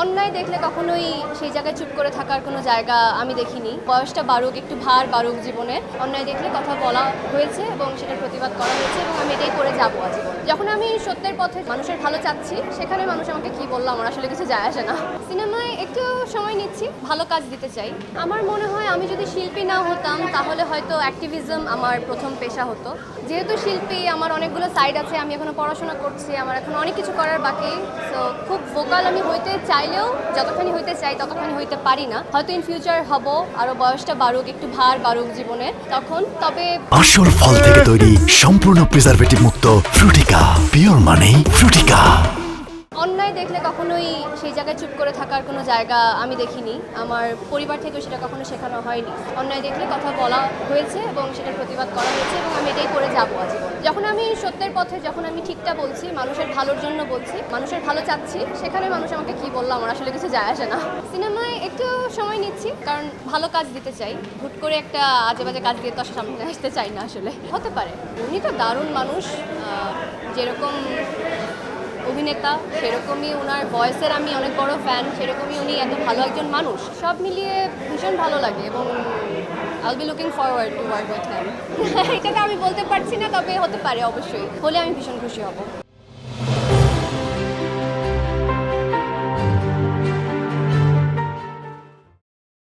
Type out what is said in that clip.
অন্যায় দেখলে কখনোই সেই জায়গায় চুপ করে থাকার কোনো জায়গা আমি দেখিনি। বয়সটা বাড়ুক, একটু ভার বাড়ুক জীবনে। অন্যায় দেখলে কথা বলা হয়েছে এবং সেটার প্রতিবাদ করা হয়েছে এবং আমি এটাই করে যাবো আজীবন। যখন আমি সত্যের পথে মানুষের ভালো চাচ্ছি, সেখানে মানুষ আমাকে কি বললো আমার আসলে কিছু যায় আসে না। সিনেমায় একটু সময় নিচ্ছি, ভালো কাজ দিতে চাই। আমার মনে হয় আমি যদি শিল্পী না হতাম তাহলে হয়তো অ্যাক্টিভিজম আমার প্রথম পেশা হতো। যেহেতু শিল্পী, আমার অনেকগুলো সাইড আছে, আমি এখনো পড়াশোনা করছি, আমার এখন অনেক কিছু করার বাকি। সো খুব ভোকাল আমি হইতে চাইলেও যতখানি হইতে চাই ততখানি হইতে পারি না। হয়তো ইন ফিউচার হব, আরো বয়সটা বাড়ুক, একটু ভার বাড়ুক জীবনে তখন। তবে আসল ফল থেকে তৈরি সম্পূর্ণ প্রিজারভেটিভ মুক্ত ফ্রুটিকা, পিওর মানেই ফ্রুটিকা। অন্যায় দেখলে কখনোই সেই জায়গায় চুপ করে থাকার কোনো জায়গা আমি দেখিনি। আমার পরিবার থেকেও সেটা কখনো শেখানো হয়নি। অন্যায় দেখলে কথা বলা হয়েছে এবং সেটার প্রতিবাদ করা হয়েছে এবং আমি এটাই করে যাবো আজীবন। যখন আমি সত্যের পথে, যখন আমি ঠিকটা বলছি, মানুষের ভালোর জন্য বলছি, মানুষের ভালো চাচ্ছি, সেখানে মানুষ আমাকে কি বললো আমার আসলে কিছু যায় আসে না। সিনেমায় একটু সময় নিচ্ছি, কারণ ভালো কাজ দিতে চাই। হুট করে একটা আজে বাজে কাজ দিয়ে তো সামনে আসতে চাই না আসলে। হতে পারে উনি তো দারুণ মানুষ, যেরকম অভিনেতা সেরকমই ওনার ভয়েসের আমি অনেক বড় ফ্যান, সেরকমই উনি এত ভালো একজন মানুষ। সব মিলিয়ে ভীষণ ভালো লাগে এবং I will be looking forward to work with him. এটা তো আমি বলতে পারছি না, তবে হতে পারে, অবশ্যই হলে আমি ভীষণ খুশি হব।